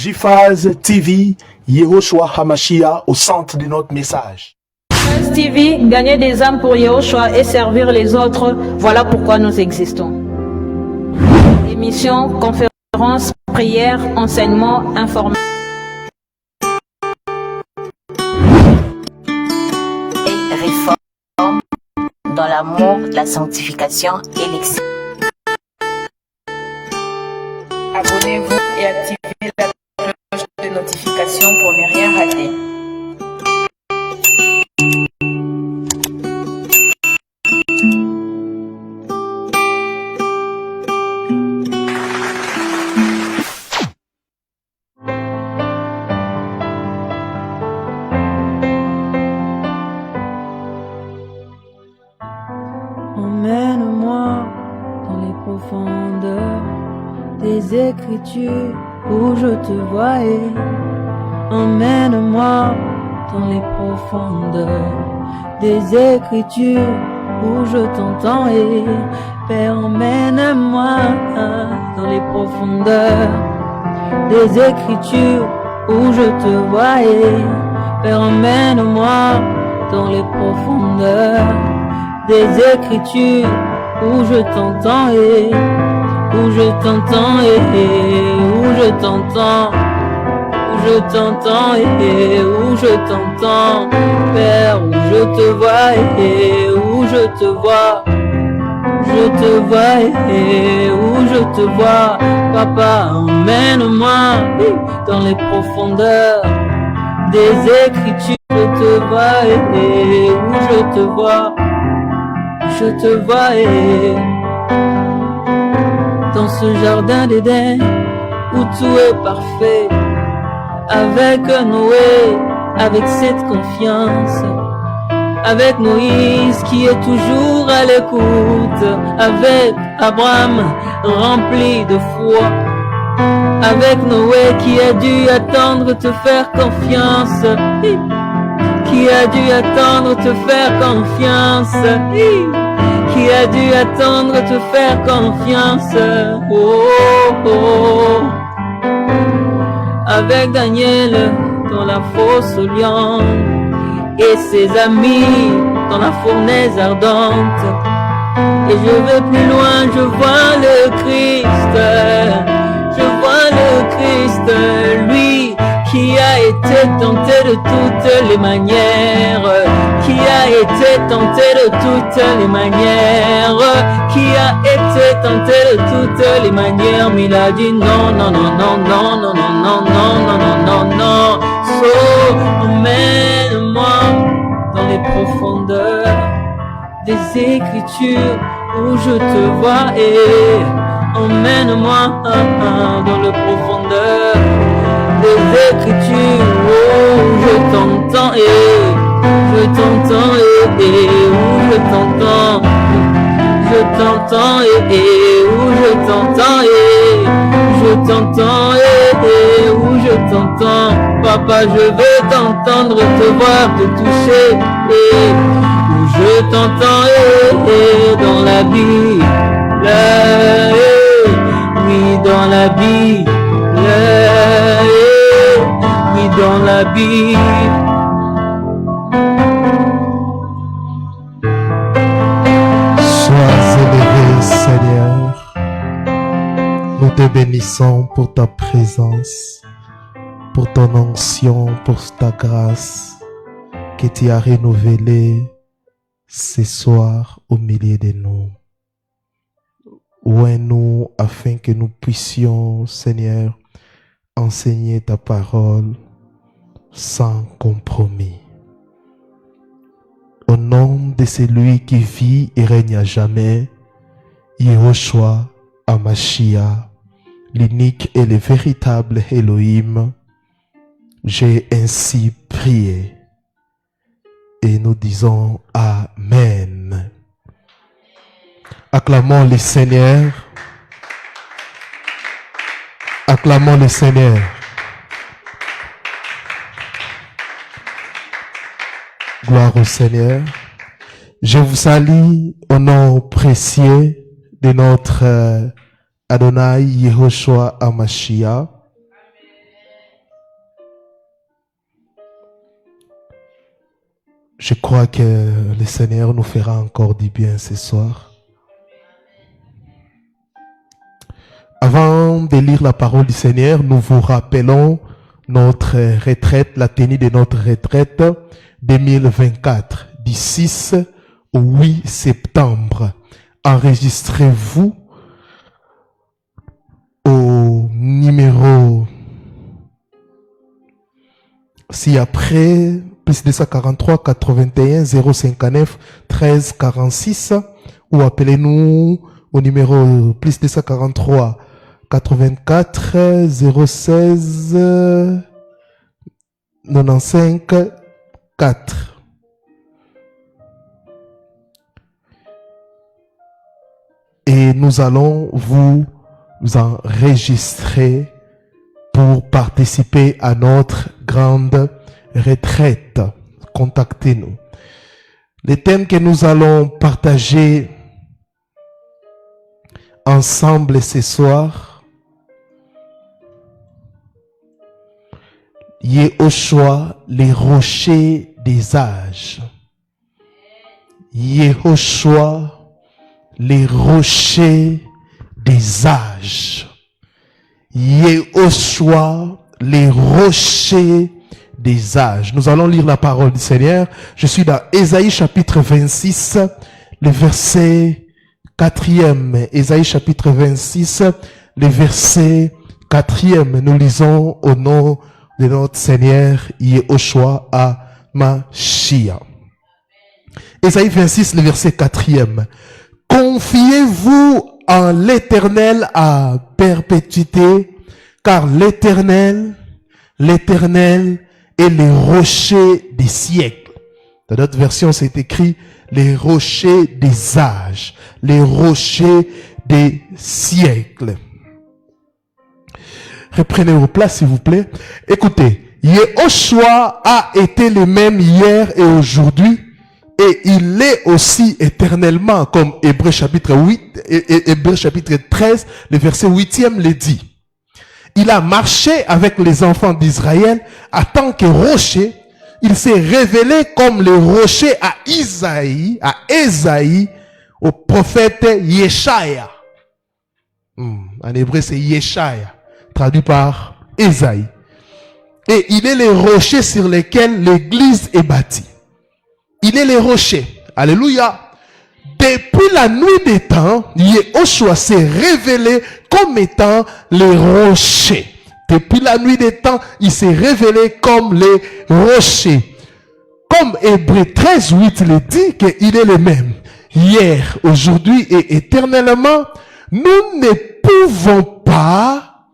JPhase TV, Yehoshua Hamashiach au centre de notre message. JPhase TV, gagner des âmes pour Yehoshua et servir les autres, voilà pourquoi nous existons. Émissions, conférences, prières, enseignements, informations. Et réforme dans l'amour, la sanctification et l'excellence. Abonnez-vous et activez la cloche de notification pour ne rien rater. Emmène-moi dans les profondeurs des Écritures où je te voyais. Emmène-moi dans les profondeurs des Écritures où je t'entends. Et Père, emmène-moi dans les profondeurs des Écritures où je te voyais. Père, emmène-moi dans les profondeurs des Écritures où je t'entends et où je t'entends et où je t'entends, où je t'entends et où je t'entends, Père, où je te vois et où je te vois, je te vois et où je te vois, Papa, emmène-moi dans les profondeurs des Écritures, je te vois et où je te vois. Je te vois dans ce jardin d'Éden où tout est parfait, avec Noé, avec cette confiance, avec Moïse qui est toujours à l'écoute, avec Abraham rempli de foi, avec Noé qui a dû attendre te faire confiance, qui a dû attendre te faire confiance, qui a dû attendre te faire confiance, oh, oh, oh. Avec Daniel dans la fosse au lion et ses amis dans la fournaise ardente. Et je vais plus loin, je vois le Christ, je vois le Christ, lui qui a été tenté de toutes les manières, qui a été tenté de toutes les manières, qui a été tenté de toutes les manières, mais il a dit non, non, non, non, non, non, non, non, non, non, non, non, non, emmène-moi dans les profondeurs des Écritures où je te vois et emmène-moi dans les profondeurs des Écritures où je t'entends et je t'entends et où je t'entends, je t'entends et où je t'entends et je t'entends et où je t'entends, Papa, je veux t'entendre, te voir, te toucher et où je t'entends et dans la Bible, oui dans la Bible, oui dans la Bible. Sois élevé, Seigneur. Nous te bénissons pour ta présence, pour ton onction, pour ta grâce que tu as renouvelée ce soir au milieu de nous. Ouvre-nous afin que nous puissions, Seigneur, enseigner ta parole sans compromis. Au nom de celui qui vit et règne à jamais, Yehoshua Hamashiach, l'unique et le véritable Elohim, j'ai ainsi prié. Et nous disons Amen. Acclamons le Seigneur. Acclamons le Seigneur. Gloire au Seigneur. Je vous salue au nom précieux de notre Adonai Yehoshua Hamashiach. Je crois que le Seigneur nous fera encore du bien ce soir. Avant de lire la parole du Seigneur, nous vous rappelons notre retraite, la tenue de notre retraite 2024, du 6 au 8 septembre. Enregistrez-vous au numéro, si après, plus 243 81 059 13 46, ou appelez-nous au numéro plus 243 84 016 95 4. Et nous allons vous enregistrer pour participer à notre grande retraite. Contactez-nous. Les thèmes que nous allons partager ensemble ce soir: Yehoshua, les rochers des âges. Yehoshua, les rochers des âges. Yehoshua, les rochers des âges. Nous allons lire la parole du Seigneur. Je suis dans Ésaïe chapitre 26, le verset 4e. Ésaïe chapitre 26, le verset 4e. Nous lisons au nom de notre Seigneur Yehoshua HaMashiach. Ésaïe 26, le verset 4e. Confiez-vous en l'Éternel à perpétuité, car l'Éternel est le rocher des siècles. Dans notre version, c'est écrit les rochers des âges, les rochers des siècles. Reprenez vos places, s'il vous plaît. Écoutez, Yehoshua a été le même hier et aujourd'hui, et il est aussi éternellement, comme Hébreux chapitre 8, Hébreux chapitre 13, le verset 8e le dit. Il a marché avec les enfants d'Israël en tant que rocher. Il s'est révélé comme le rocher à Ésaïe, au prophète Yeshaya. En hébreu, c'est Yeshaya, traduit par Ésaïe. Et il est le rocher sur lequel l'église est bâtie. Il est le rocher. Alléluia. Depuis la nuit des temps, Yehoshua s'est révélé comme étant le rocher. Depuis la nuit des temps, il s'est révélé comme le rocher. Comme Hébreux 13, 8 le dit, qu'il est le même. Hier, aujourd'hui et éternellement, nous ne pouvons pas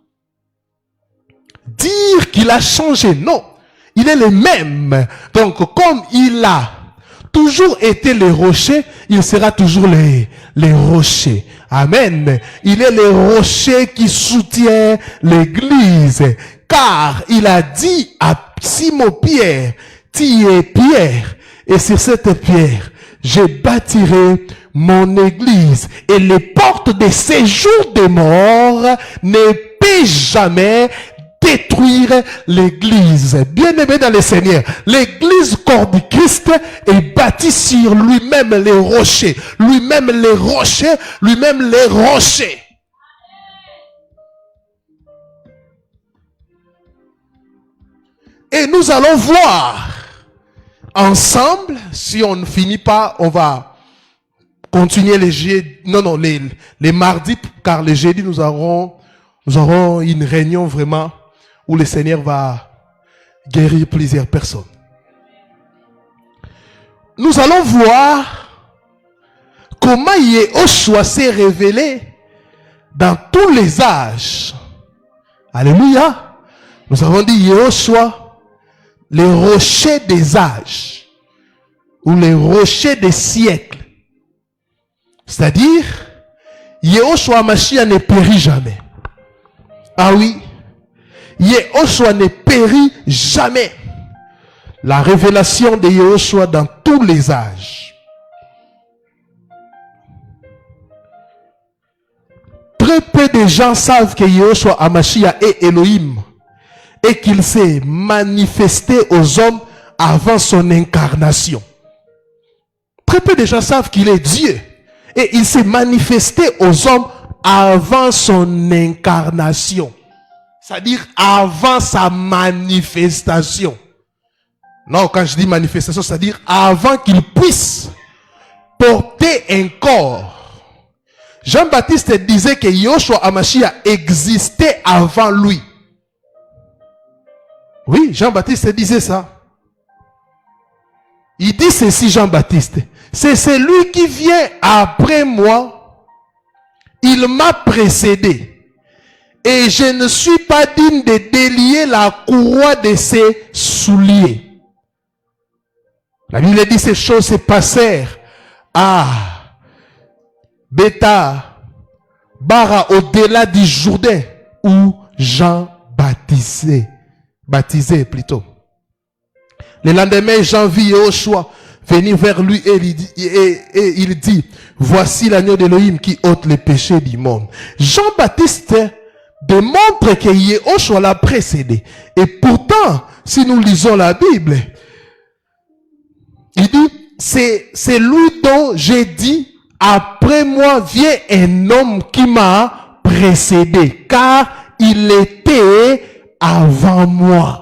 dire qu'il a changé. Non, il est le même. Donc, comme il a toujours été le rocher, il sera toujours les rochers. Amen. Il est le rocher qui soutient l'église. Car il a dit à Simon-Pierre, tu es Pierre, et sur cette pierre, je bâtirai mon église. Et les portes de séjour des morts ne peuvent jamais détruire l'église. Bien-aimé dans le Seigneur, l'église corps du Christ est bâtie sur lui-même les rochers. Lui-même les rochers, lui-même les rochers. Et nous allons voir ensemble, si on ne finit pas, on va continuer les jeudis, les mardis, car les jeudis nous aurons une réunion vraiment où le Seigneur va guérir plusieurs personnes. Nous allons voir comment Yehoshua s'est révélé dans tous les âges. Alléluia. Nous avons dit Yehoshua, les rochers des âges, ou les rochers des siècles. C'est-à-dire, Yehoshua HaMashiach ne périt jamais. Ah oui, Yehoshua ne périt jamais. La révélation de Yehoshua dans tous les âges. Très peu de gens savent que Yehoshua HaMashiach est Elohim et qu'il s'est manifesté aux hommes avant son incarnation. très peu de gens savent qu'il est Dieu. Et il s'est manifesté aux hommes avant son incarnation. C'est-à-dire avant sa manifestation. Non, quand je dis manifestation, c'est-à-dire avant qu'il puisse porter un corps. Jean-Baptiste disait que Yahushua HaMashiach existait avant lui. Oui, Jean-Baptiste disait ça. Il dit ceci, Jean-Baptiste. C'est celui qui vient après moi. Il m'a précédé. Et je ne suis pas digne de délier la courroie de ses souliers. La Bible dit ces choses se passèrent à Beta, Bara, au-delà du Jourdain, où Jean baptisait plutôt. Le lendemain, Jean vit Yahushua venir vers lui et il dit, voici l'agneau d'Élohim qui ôte les péchés du monde. Jean-Baptiste démontre que Yahushua l'a précédé. Et pourtant, si nous lisons la Bible, il dit, c'est lui dont j'ai dit, après moi vient un homme qui m'a précédé, car il était avant moi.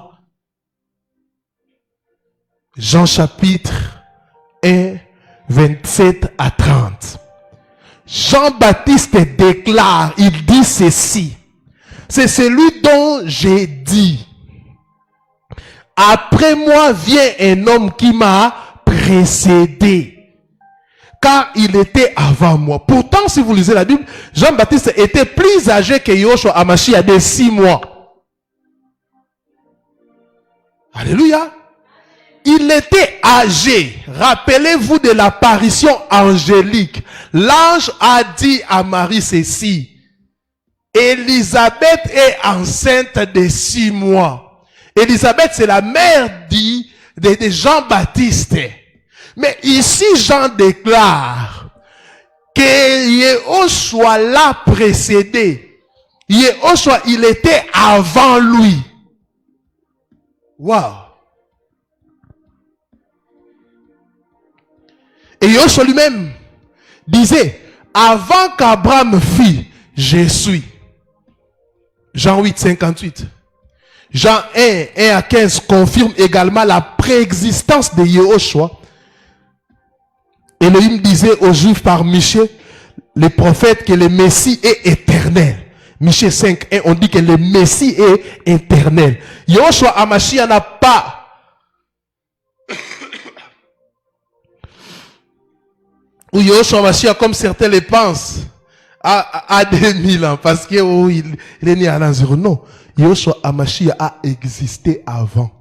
Jean chapitre 1, 27 à 30. Jean-Baptiste déclare, il dit ceci. C'est celui dont j'ai dit. Après moi vient un homme qui m'a précédé. Car il était avant moi. Pourtant, si vous lisez la Bible, Jean-Baptiste était plus âgé que Yahushua HaMashiach de 6 mois. Alléluia. Il était âgé. Rappelez-vous de l'apparition angélique. L'ange a dit à Marie ceci. Élisabeth est enceinte de 6 mois. Élisabeth, c'est la mère de Jean-Baptiste. Mais ici, Jean déclare que Yahushua l'a précédé. Yahushua, il était avant lui. Waouh! Et Yahushua lui-même disait, avant qu'Abraham fît, je suis. Jean 8, 58. Jean 1, 1 à 15 confirme également la préexistence de Yahushua. Elohim disait aux Juifs par Michée, les prophètes, que le Messie est éternel. Michée 5, 1, on dit que le Messie est éternel. Yahushua HaMashiach n'a pas ou Yahushua HaMashiach, comme certains le pensent, à 2000 ans, parce que il est né à l'an 0. Non, Yahushua HaMashiach a existé avant.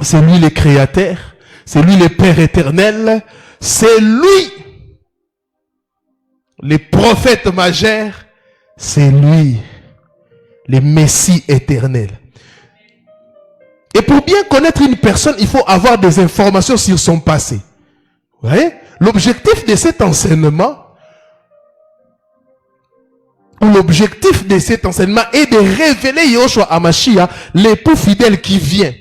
C'est lui le créateur, c'est lui le Père éternel, c'est lui le prophète majeur, c'est lui le Messie éternel. Et pour bien connaître une personne, il faut avoir des informations sur son passé. Vous voyez? L'objectif de cet enseignement, est de révéler Yahushua HaMashiach, l'époux fidèle qui vient.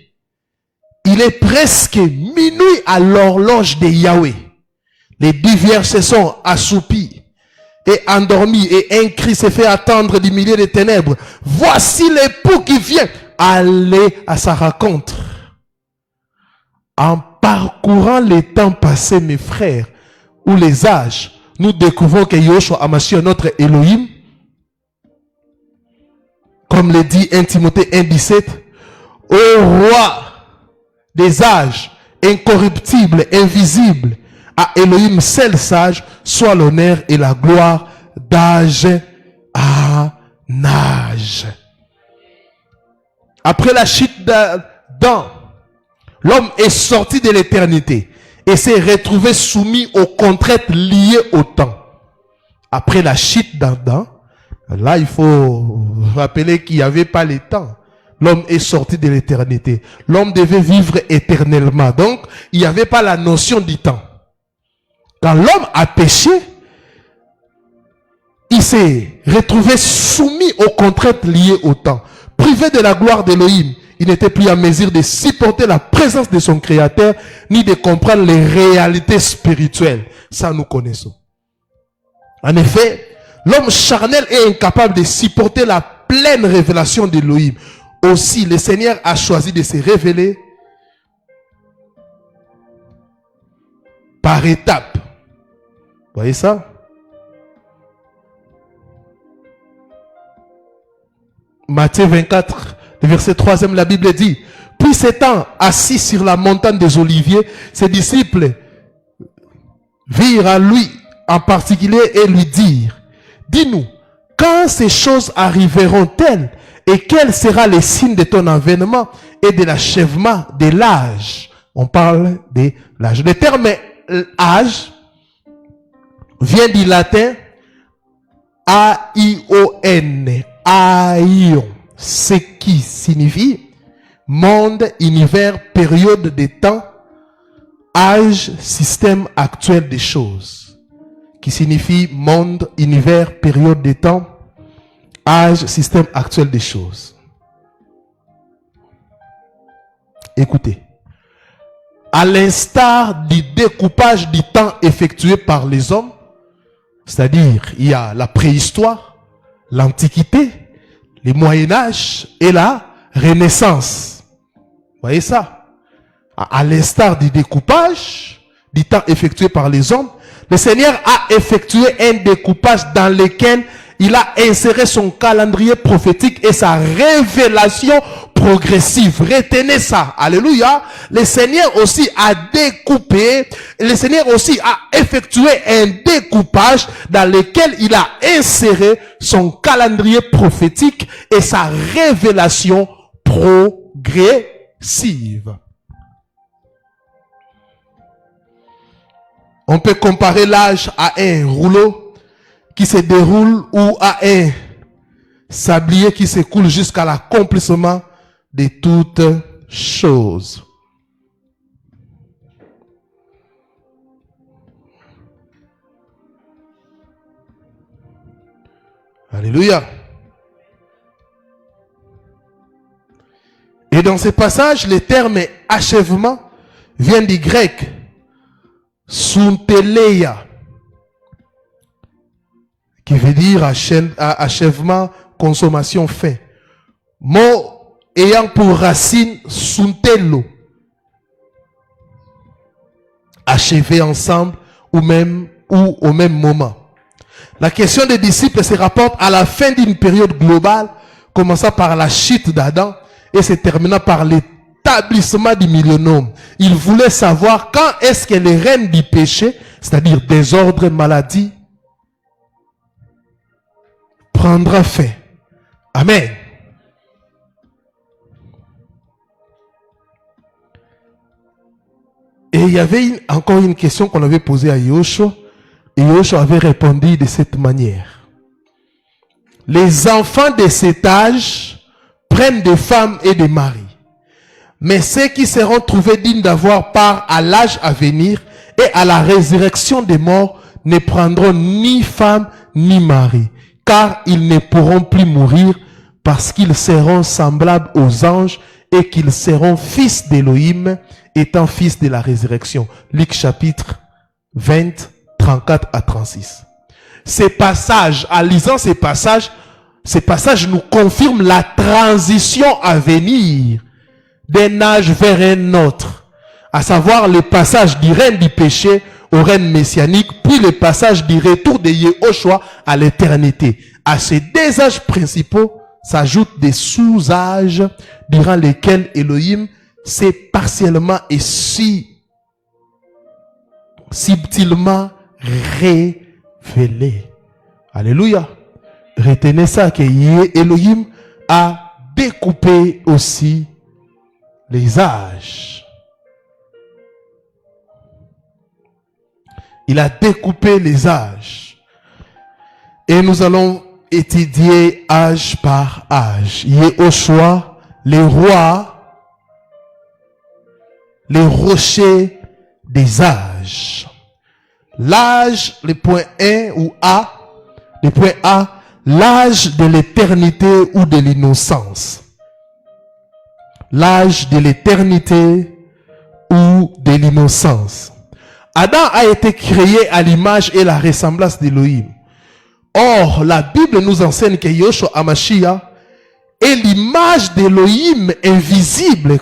Il est presque minuit à l'horloge de Yahweh. Les 10 vierges se sont assoupies et endormies, et un cri s'est fait attendre du milieu des ténèbres. Voici l'époux qui vient. Allez à sa rencontre. En parcourant les temps passés, mes frères, ou les âges, nous découvrons que Yahushua HaMashiach, notre Elohim, comme le dit 1 Timothée 1, 17, au roi des âges, incorruptible, invisible, à Elohim seul sage, soit l'honneur et la gloire d'âge à âge. Après la chute d'Adam, l'homme est sorti de l'éternité et s'est retrouvé soumis aux contraintes liées au temps. Après la chute d'Adam, là il faut rappeler qu'il n'y avait pas le temps. L'homme est sorti de l'éternité. L'homme devait vivre éternellement. Donc, il n'y avait pas la notion du temps. Quand l'homme a péché, il s'est retrouvé soumis aux contraintes liées au temps. Privé de la gloire d'Elohim. il n'était plus en mesure de supporter la présence de son Créateur, ni de comprendre les réalités spirituelles. Ça, nous connaissons. En effet, l'homme charnel est incapable de supporter la pleine révélation d'Élohim. Aussi, le Seigneur a choisi de se révéler par étapes. Vous voyez ça? Matthieu 24, le verset 3e, la Bible dit, « Puis s'étant assis sur la montagne des Oliviers, ses disciples virent à lui en particulier et lui dirent, « Dis-nous, quand ces choses arriveront-elles et quel sera le signe de ton avènement et de l'achèvement de l'âge ?» On parle de l'âge. Le terme âge vient du latin aion, aion, ce qui signifie monde, univers, période de temps, âge, système actuel des choses, qui signifie monde, univers, période de temps, âge, système actuel des choses. Écoutez, à l'instar du découpage du temps effectué par les hommes, c'est-à-dire il y a la préhistoire, l'Antiquité, le Moyen-Âge et la Renaissance. Vous voyez ça? À l'instar du découpage du temps effectué par les hommes, le Seigneur a effectué un découpage dans lequel il a inséré son calendrier prophétique et sa révélation progressive. Retenez ça. Alléluia. Le Seigneur aussi a découpé, le Seigneur aussi a effectué un découpage dans lequel il a inséré son calendrier prophétique et sa révélation progressive. On peut comparer l'âge à un rouleau qui se déroule ou à un sablier qui s'écoule jusqu'à l'accomplissement de toutes choses. Alléluia. Et dans ce passage, le terme achèvement vient du grec sunteleia, qui veut dire achèvement, consommation, fin. Mot ayant pour racine suntelo, achever ensemble ou au même moment. La question des disciples se rapporte à la fin d'une période globale, commençant par la chute d'Adam et se terminant par l'établissement du millénaire. Ils voulaient savoir quand est-ce que les règnes du péché, c'est-à-dire désordre, maladie, prendra fin. Amen. Et il y avait encore une question qu'on avait posée à Yoshua. Et Yoshua avait répondu de cette manière. Les enfants de cet âge prennent des femmes et des maris. Mais ceux qui seront trouvés dignes d'avoir part à l'âge à venir et à la résurrection des morts ne prendront ni femme ni mari, car ils ne pourront plus mourir parce qu'ils seront semblables aux anges et qu'ils seront fils d'Élohim, étant fils de la résurrection. Luc chapitre 20, 34 à 36. Ces passages, en lisant ces passages nous confirment la transition à venir d'un âge vers un autre, à savoir le passage du règne du péché au règne messianique, puis le passage du retour de Yehoshua à l'éternité. À ces deux âges principaux s'ajoutent des sous-âges durant lesquels Elohim s'est partiellement et si subtilement révélé. Alléluia. Retenez ça, que Elohim a découpé aussi les âges. Il a découpé les âges. Et nous allons étudier âge par âge. Yehoshua, les rois, les rochers des âges. L'âge, le point 1 ou A, le point A, l'âge de l'éternité ou de l'innocence. l'âge de l'éternité ou de l'innocence. Adam a été créé à l'image et la ressemblance d'Élohim. Or, la Bible nous enseigne que Yeshua HaMashiach est l'image d'Élohim invisible,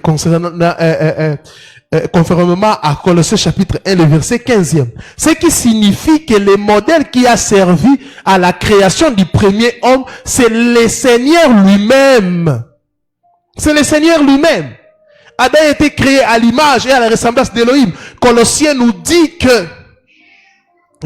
conformément à Colossiens chapitre 1, le verset 15e. Ce qui signifie que le modèle qui a servi à la création du premier homme, c'est le Seigneur lui-même. C'est le Seigneur lui-même. Adam a été créé à l'image et à la ressemblance d'Élohim. Colossiens nous dit que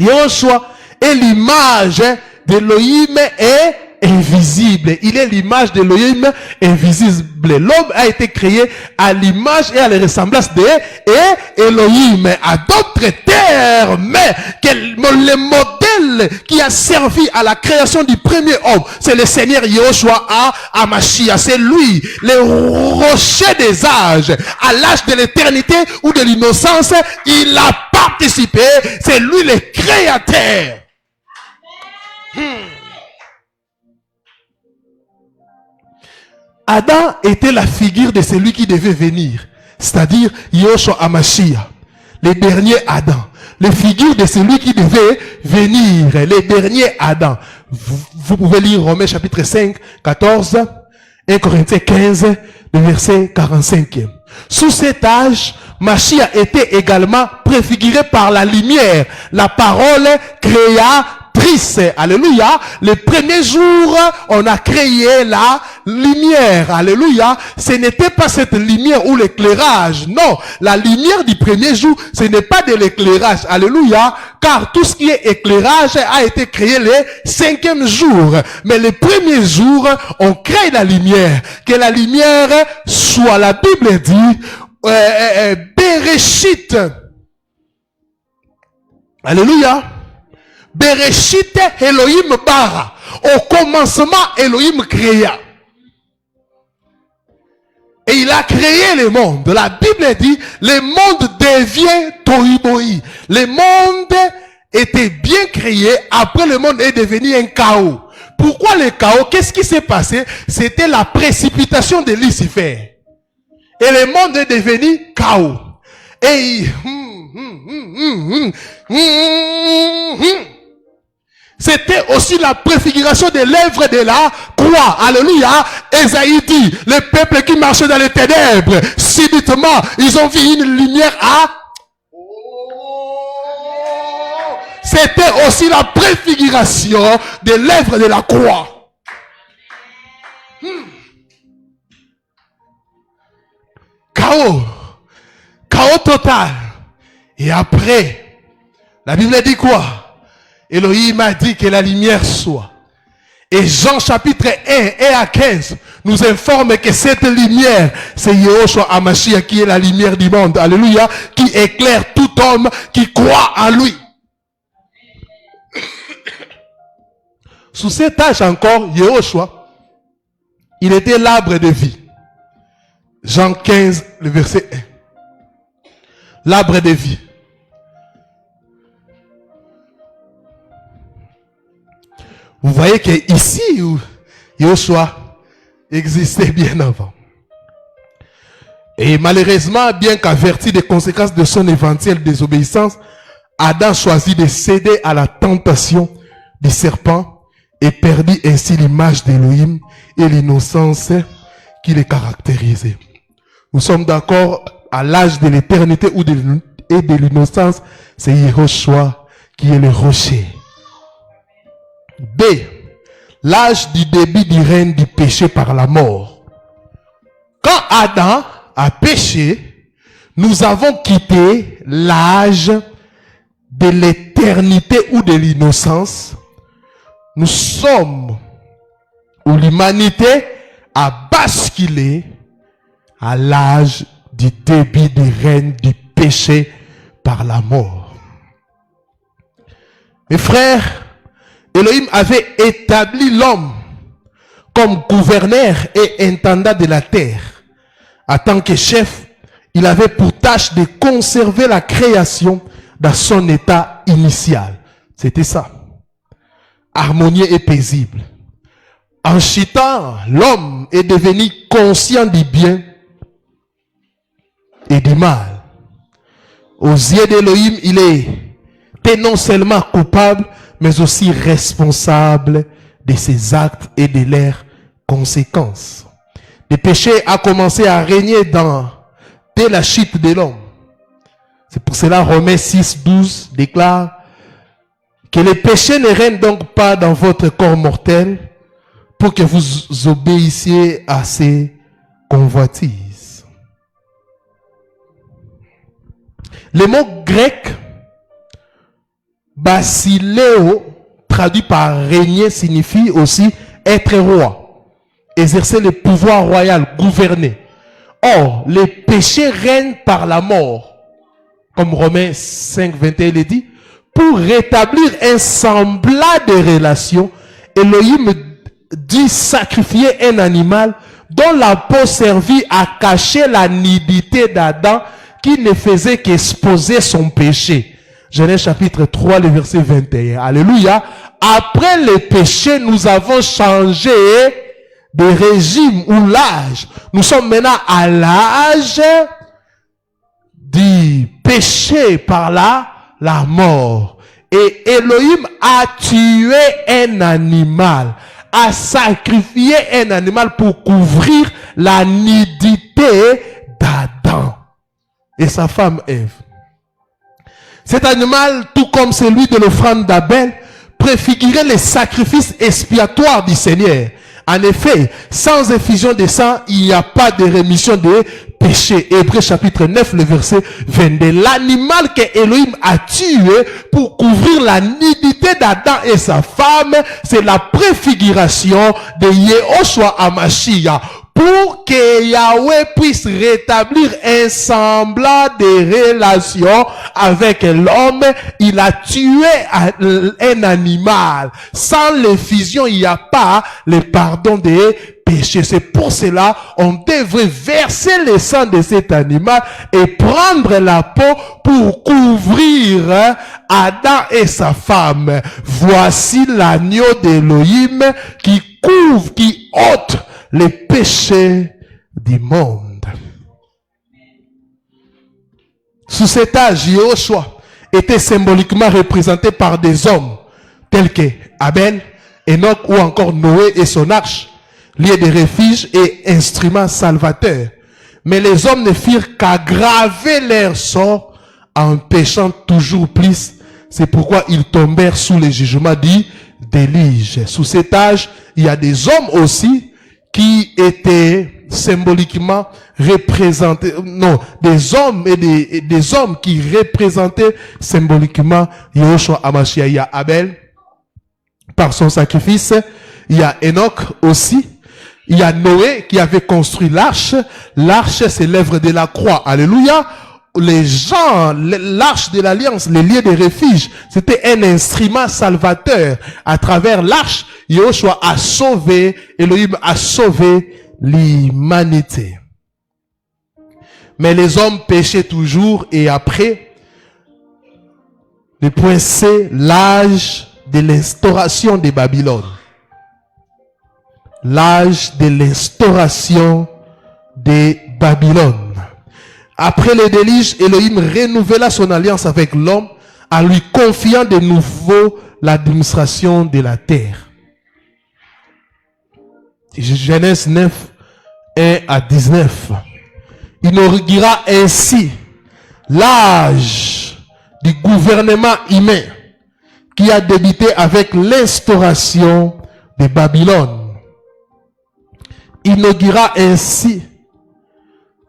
Yeshua est l'image d'Élohim et invisible. Il est l'image d'Élohim invisible. L'homme a été créé à l'image et à la ressemblance d'Élohim. À d'autres termes, le modèle qui a servi à la création du premier homme, c'est le Seigneur Yeshua HaMashiach. C'est lui, le rocher des âges, à l'âge de l'éternité ou de l'innocence, il a participé. C'est lui le créateur. Adam était la figure de celui qui devait venir, c'est-à-dire Yeshua HaMashiach, le dernier Adam, la figure de celui qui devait venir, le dernier Adam. Vous pouvez lire Romains chapitre 5, 14, 1 Corinthiens 15, le verset 45. Sous cet âge, Mashiach était également préfiguré par la lumière, la parole créatrice. Alléluia. Le premier jour, on a créé la lumière. Alléluia. Ce n'était pas cette lumière ou l'éclairage. Non. La lumière du premier jour, ce n'est pas de l'éclairage. Alléluia. Car tout ce qui est éclairage a été créé le 5e jour. Mais le premier jour, on crée la lumière. Que la lumière soit, la Bible dit, Bereshit. Alléluia. Bereshit Elohim bara. Au commencement, Elohim créa. Et il a créé le monde. La Bible dit, le monde devient tohu-bohu. Le monde était bien créé, après le monde est devenu un chaos. Pourquoi le chaos? Qu'est-ce qui s'est passé? C'était la précipitation de Lucifer. Et le monde est devenu chaos. Et c'était aussi la préfiguration de l'œuvre de la croix. Alléluia. Ésaïe dit, le peuple qui marchait dans les ténèbres, subitement, ils ont vu une lumière à... C'était aussi la préfiguration de l'œuvre de la croix. Chaos. Chaos total. Et après, la Bible dit quoi? Elohim a dit que la lumière soit. Et Jean chapitre 1 et à 15 nous informe que cette lumière, c'est Yeshua HaMashiach qui est la lumière du monde. Alléluia. Qui éclaire tout homme qui croit en lui. Sous cet âge encore, Yeshua, il était l'arbre de vie. Jean 15, le verset 1. L'arbre de vie. Vous voyez que ici, Yeshua existait bien avant. Et malheureusement, bien qu'averti des conséquences de son éventuelle désobéissance, Adam choisit de céder à la tentation du serpent et perdit ainsi l'image d'Élohim et l'innocence qui les caractérisait. Nous sommes d'accord, à l'âge de l'éternité ou de l'innocence, c'est Yeshua qui est le rocher. B. L'âge du début du règne du péché par la mort. Quand Adam a péché, nous avons quitté l'âge de l'éternité ou de l'innocence. Nous sommes, où l'humanité a basculé à l'âge du début du règne du péché par la mort. Mes frères, Elohim avait établi l'homme comme gouverneur et intendant de la terre. En tant que chef, il avait pour tâche de conserver la création dans son état initial. C'était ça. Harmonieux et paisible. En chutant, l'homme est devenu conscient du bien et du mal. Aux yeux d'Élohim, il était non seulement coupable, mais aussi responsable de ses actes et de leurs conséquences. Le péché a commencé à régner dès la chute de l'homme. C'est pour cela Romains 6:12 déclare que le péché ne règne donc pas dans votre corps mortel pour que vous obéissiez à ses convoitises. Le mot grec basiléo, traduit par régner, signifie aussi être roi, exercer le pouvoir royal, gouverner. Or, le péché règne par la mort, comme Romains 5:21 le dit. Pour rétablir un semblant de relation, Elohim dit sacrifier un animal dont la peau servit à cacher la nudité d'Adam qui ne faisait qu'exposer son péché. Genèse chapitre 3, le verset 21. Alléluia. Après le péché, nous avons changé de régime ou l'âge. Nous sommes maintenant à l'âge du péché par la mort. Et Elohim a tué un animal, a sacrifié un animal pour couvrir la nudité d'Adam et sa femme Ève. Cet animal, tout comme celui de l'offrande d'Abel, préfigurait les sacrifices expiatoires du Seigneur. En effet, sans effusion de sang, il n'y a pas de rémission des péchés. Hébreux chapitre 9, le verset 22. L'animal que Elohim a tué pour couvrir la nudité d'Adam et sa femme, c'est la préfiguration de Yehoshua HaMashiach. Pour que Yahweh puisse rétablir un semblant de relation avec l'homme, il a tué un animal. Sans l'effusion, il n'y a pas le pardon des péchés. C'est pour cela on devrait verser le sang de cet animal et prendre la peau pour couvrir Adam et sa femme. Voici l'agneau d'Élohim qui couvre, qui ôte les péchés du monde. Sous cet âge, Yehoshua était symboliquement représenté par des hommes tels que Abel, Enoch ou encore Noé et son arche, lieu de refuge et instrument salvateur. Mais les hommes ne firent qu'aggraver leur sort en péchant toujours plus. C'est pourquoi ils tombèrent sous le jugement dit déluge. Sous cet âge, il y a des hommes aussi qui étaient symboliquement représentés, des hommes et des hommes qui représentaient symboliquement Yehoshua HaMashiach. Il y a Abel par son sacrifice, il y a Enoch aussi, il y a Noé qui avait construit l'arche. L'arche, c'est l'œuvre de la croix. Alléluia. Les gens, l'arche de l'alliance, les lieux de refuge, c'était un instrument salvateur. À travers l'arche, Yehoshua a sauvé, Elohim a sauvé l'humanité. Mais les hommes péchaient toujours et après, le point C, l'âge de l'instauration de Babylone. L'âge de l'instauration de Babylone. Après le déluge, Elohim renouvela son alliance avec l'homme en lui confiant de nouveau l'administration de la terre. Genèse 9, 1 à 19. Il inaugura ainsi l'âge du gouvernement humain qui a débuté avec l'instauration de Babylone. Il inaugura ainsi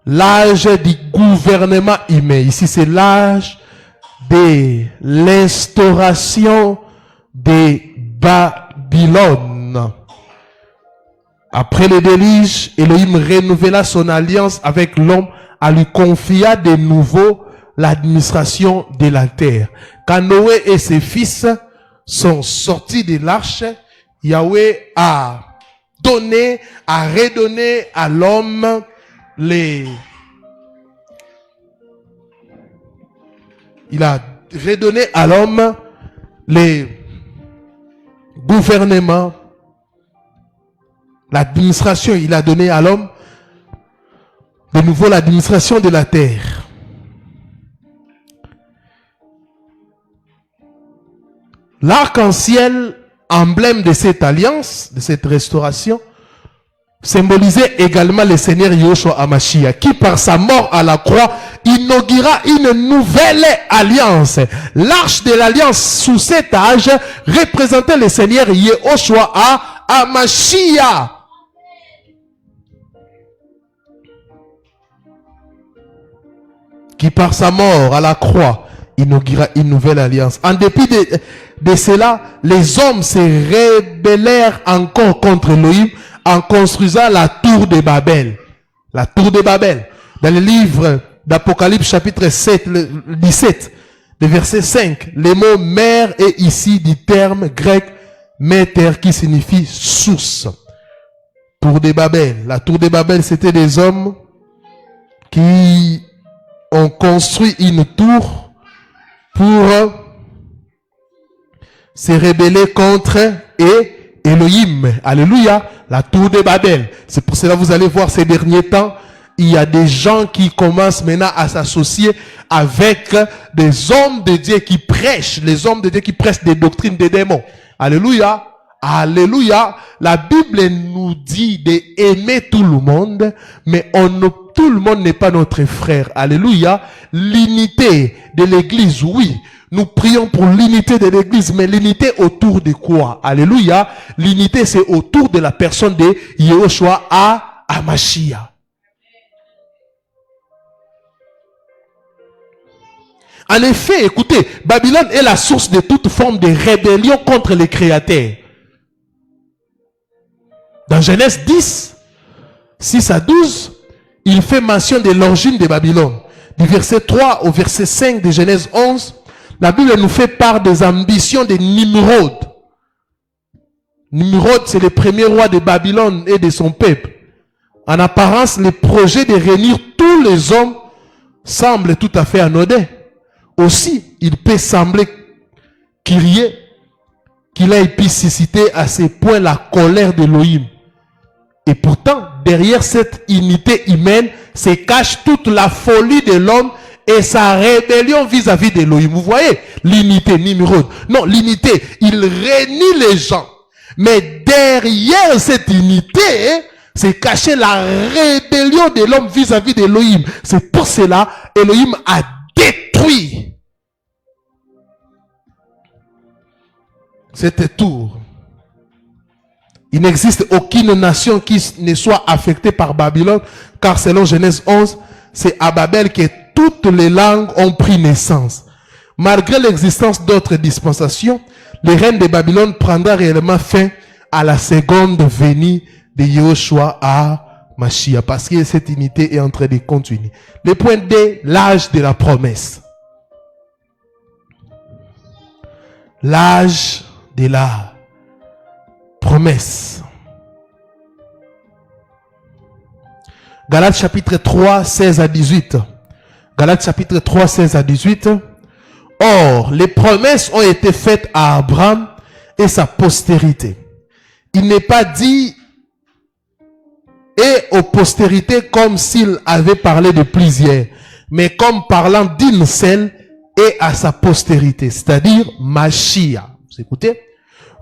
l'âge du gouvernement humain. Ici, c'est l'âge de l'instauration de Babylone. Après le déluge, Elohim renouvela son alliance avec l'homme en lui confiant de nouveau l'administration de la terre. Quand Noé et ses fils sont sortis de l'arche, Yahweh a redonné à l'homme il a redonné à l'homme les gouvernements, l'administration, il a donné à l'homme de nouveau l'administration de la terre. L'arc-en-ciel, emblème de cette alliance, de cette restauration, symbolisait également le Seigneur Yahushua Hamashiach, qui par sa mort à la croix inaugura une nouvelle alliance. L'arche de l'alliance sous cet âge représentait le Seigneur Yahushua Hamashiach. Qui par sa mort à la croix inaugura une nouvelle alliance. En dépit de cela, les hommes se rebellèrent encore contre Elohim en construisant la tour de Babel. La tour de Babel. Dans le livre d'Apocalypse chapitre 7, 17, le verset 5, le mot mer est ici du terme grec méter qui signifie source. Tour de Babel. La tour de Babel, c'était des hommes qui ont construit une tour pour se rebeller contre Elohim. Alléluia. La tour de Babel. C'est pour cela que vous allez voir ces derniers temps, il y a des gens qui commencent maintenant à s'associer avec des hommes de Dieu qui prêchent, les hommes de Dieu qui prêchent des doctrines des démons. Alléluia. Alléluia. La Bible nous dit d'aimer tout le monde, mais tout le monde n'est pas notre frère. Alléluia. L'unité de l'église, oui. Nous prions pour l'unité de l'église, mais l'unité autour de quoi? Alléluia. L'unité, c'est autour de la personne de Yahushua Hamashiach. En effet, écoutez, Babylone est la source de toute forme de rébellion contre les créateurs. Dans Genèse 10, 6 à 12, il fait mention de l'origine de Babylone. Du verset 3 au verset 5 de Genèse 11, la Bible nous fait part des ambitions de Nimrod. Nimrod, c'est le premier roi de Babylone et de son peuple. En apparence, le projet de réunir tous les hommes semble tout à fait anodin. Aussi, il peut sembler qu'il ait pu susciter à ce point la colère d'Elohim. Et pourtant, derrière cette unité humaine se cache toute la folie de l'homme et sa rébellion vis-à-vis d'Elohim. Vous voyez l'unité, Nimrod. Non, l'unité, il réunit les gens. Mais derrière cette unité, c'est caché la rébellion de l'homme vis-à-vis d'Elohim. C'est pour cela Elohim a détruit cette tour. Il n'existe aucune nation qui ne soit affectée par Babylone, car selon Genèse 11, c'est à Babel que toutes les langues ont pris naissance. Malgré l'existence d'autres dispensations, le règne de Babylone prendra réellement fin à la seconde venue de Yahushua Hamashiach, parce que cette unité est en train de continuer. Le point D, l'âge de la promesse. L'âge de la promesse. Galates chapitre 3, 16 à 18. Galates chapitre 3, 16 à 18. Or, les promesses ont été faites à Abraham et sa postérité. Il n'est pas dit et aux postérités comme s'il avait parlé de plusieurs, mais comme parlant d'une seule et à sa postérité, c'est-à-dire Mashiach. Vous écoutez?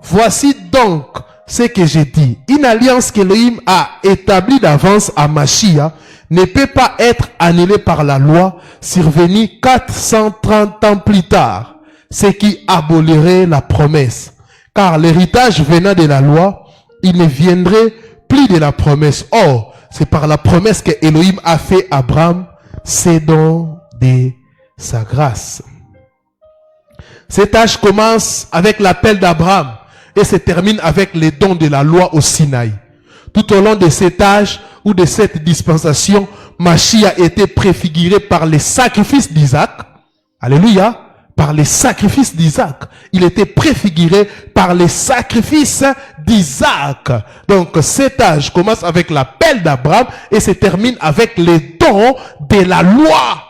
Voici donc ce que j'ai dit. Une alliance qu'Elohim a établie d'avance à Mashiach ne peut pas être annulée par la loi survenue 430 ans plus tard, ce qui abolirait la promesse. Car l'héritage venant de la loi, il ne viendrait plus de la promesse. Or, c'est par la promesse que Elohim a fait à Abraham, c'est don de sa grâce. Cet âge commence avec l'appel d'Abraham et se termine avec les dons de la loi au Sinaï. Tout au long de cet âge ou de cette dispensation, Mashiach a été préfiguré par les sacrifices d'Isaac. Alléluia. Par les sacrifices d'Isaac. Il était préfiguré par les sacrifices d'Isaac. Donc cet âge commence avec l'appel d'Abraham et se termine avec les dons de la loi.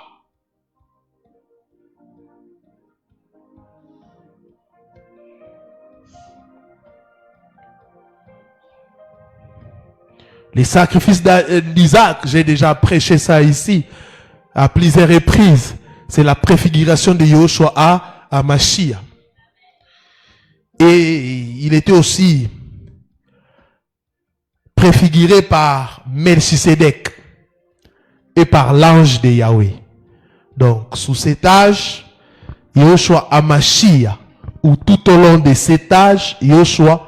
Les sacrifices d'Isaac, j'ai déjà prêché ça ici à plusieurs reprises. C'est la préfiguration de Yahushua à Mashiach. Et il était aussi préfiguré par Melchisedec et par l'ange de Yahweh. Donc, sous cet âge, Yahushua Hamashiach, ou tout au long de cet âge, Yahushua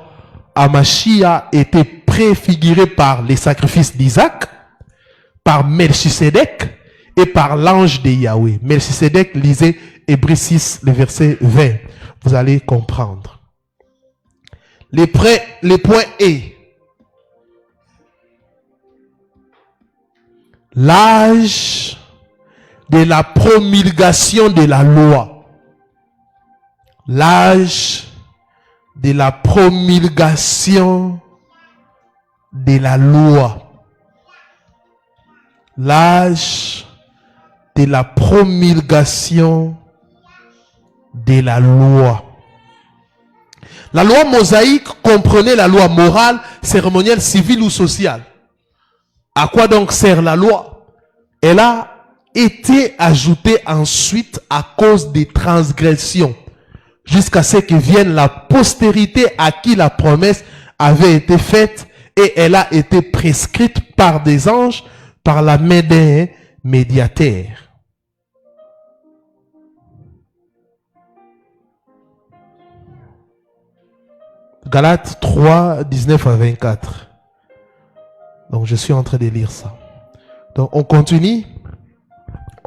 Hamashiach était préfiguré par les sacrifices d'Isaac, par Melchisedec et par l'ange de Yahweh. Melchisedec, lisez Hébreux 6, le verset 20. Vous allez comprendre. Les points est l'âge de la promulgation de la loi. L'âge de la promulgation de la loi. L'âge de la promulgation de la loi. La loi mosaïque comprenait la loi morale, cérémonielle, civile ou sociale. À quoi donc sert la loi? Elle a été ajoutée ensuite à cause des transgressions, jusqu'à ce que vienne la postérité à qui la promesse avait été faite, et elle a été prescrite par des anges, par la main d'un médiateur. Galates 3, 19 à 24. Donc, je suis en train de lire ça. Donc, on continue.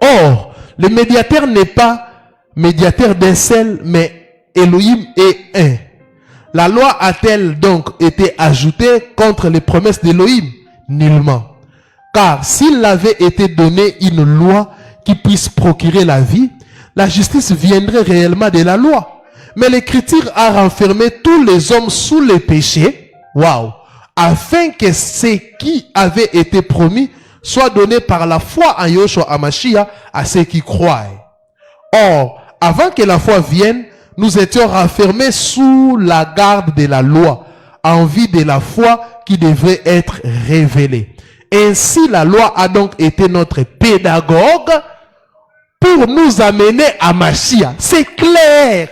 Or, le médiateur n'est pas médiateur d'un seul, mais Elohim est un. La loi a-t-elle donc été ajoutée contre les promesses d'Elohim? Nullement. Car s'il avait été donné une loi qui puisse procurer la vie, la justice viendrait réellement de la loi. Mais l'Écriture a renfermé tous les hommes sous les péchés, afin que ce qui avait été promis soit donné par la foi en Yahushua Hamashiach à ceux qui croient. Or, avant que la foi vienne, nous étions renfermés sous la garde de la loi, en vue de la foi qui devrait être révélée. Ainsi, la loi a donc été notre pédagogue pour nous amener à Mashiach. C'est clair.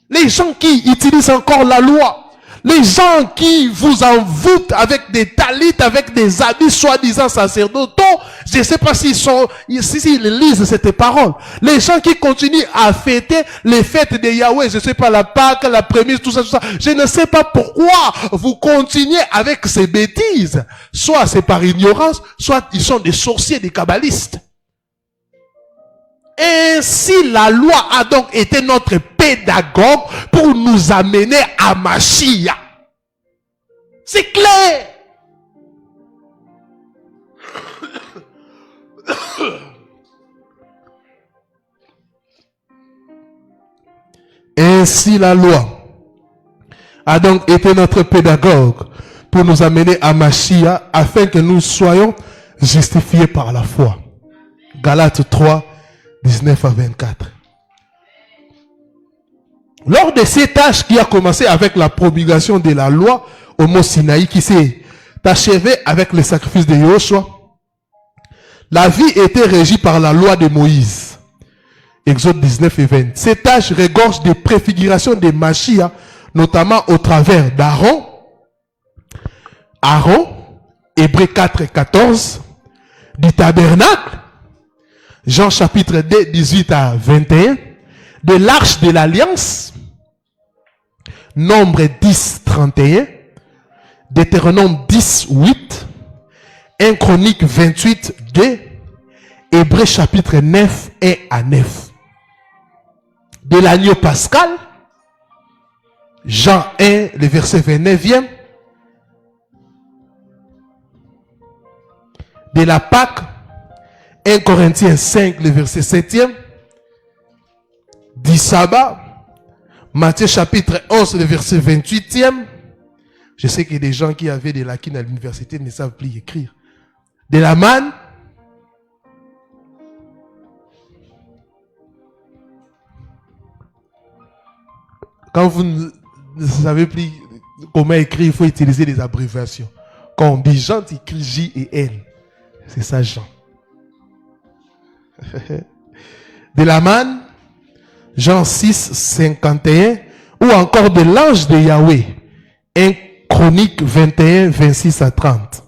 Les gens qui utilisent encore la loi, les gens qui vous envoûtent avec des talites, avec des habits soi-disant sacerdotaux, je ne sais pas s'ils lisent cette parole. Les gens qui continuent à fêter les fêtes de Yahweh, je ne sais pas, la Pâque, la prémisse, tout ça. Je ne sais pas pourquoi vous continuez avec ces bêtises. Soit c'est par ignorance, soit ils sont des sorciers, des kabbalistes. Ainsi, la loi a donc été notre pédagogue pour nous amener à Mashiach. C'est clair. Ainsi, la loi a donc été notre pédagogue pour nous amener à Mashiach afin que nous soyons justifiés par la foi. Galates 3, 19 à 24. Lors de cette tâche qui a commencé avec la promulgation de la loi au mont Sinaï, qui s'est achevée avec le sacrifice de Yahushua, la vie était régie par la loi de Moïse. Exode 19 et 20. Cette tâche regorge des préfigurations de Mashiach, notamment au travers d'Aaron, Hébreux 4 et 14, du tabernacle, Jean chapitre 2, 18 à 21, de l'arche de l'alliance, Nombre 10, 31, Deutéronome 10, 8, 1 Chronique 28, 2, Hébreux chapitre 9, 1 à 9. De l'agneau pascal, Jean 1, le verset 29e, de la Pâque, 1 Corinthiens 5, le verset 7e, du sabbat, Matthieu chapitre 11, le verset 28e. Je sais qu'il y a des gens qui avaient des lacunes à l'université ne savent plus écrire. De la manne, quand vous ne savez plus comment écrire, il faut utiliser des abréviations. Quand on dit Jean, il écrit J et N. C'est ça, Jean. De la manne, Jean 6, 51, ou encore de l'ange de Yahweh, 1 Chronique 21, 26 à 30.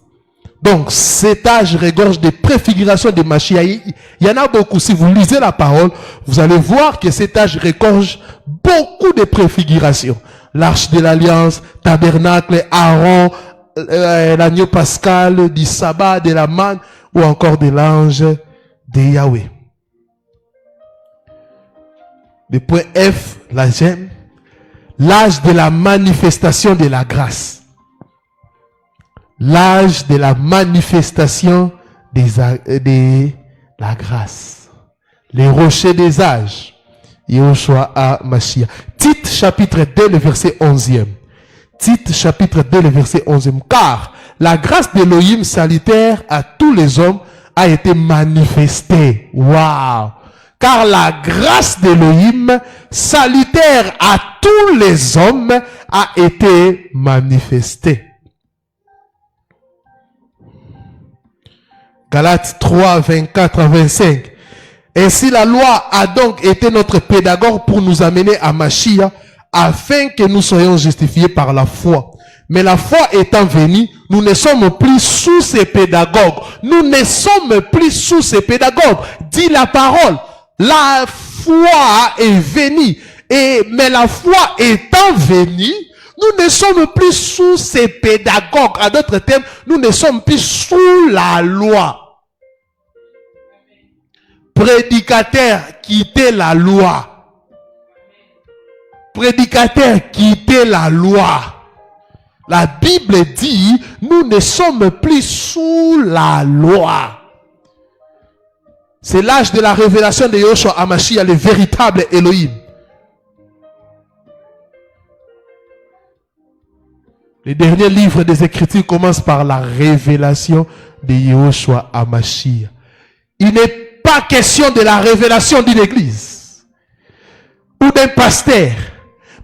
Donc, cet âge regorge des préfigurations de Mashiach. Il y en a beaucoup. Si vous lisez la parole, vous allez voir que cet âge regorge beaucoup de préfigurations. L'arche de l'alliance, tabernacle, Aaron, l'agneau pascal, du sabbat, de la manne, ou encore de l'ange de Yahweh. Le point F, la gemme, l'âge de la manifestation de la grâce. L'âge de la manifestation de la grâce. Les rochers des âges. Yehoshua à Mashiach. Tite chapitre 2, le verset 11e. Tite chapitre 2, le verset 11e. Car la grâce d'Élohim salutaire à tous les hommes a été manifestée. Waouh! Car la grâce d'Élohim salutaire à tous les hommes a été manifestée. Galates 3, 24 à 25. Ainsi la loi a donc été notre pédagogue pour nous amener à Mashiach, afin que nous soyons justifiés par la foi. Mais la foi étant venue, nous ne sommes plus sous ces pédagogues. Nous ne sommes plus sous ces pédagogues. Dit la parole. La foi est venue. Mais la foi étant venue, nous ne sommes plus sous ces pédagogues. En d'autres termes, nous ne sommes plus sous la loi. Prédicateur, quittez la loi. Prédicateur, quittez la loi. La Bible dit, nous ne sommes plus sous la loi. C'est l'âge de la révélation de Yehoshua HaMashiach, le véritable Elohim. Le dernier livre des Écritures commence par la révélation de Yehoshua HaMashiach. Il n'est pas question de la révélation d'une église ou d'un pasteur,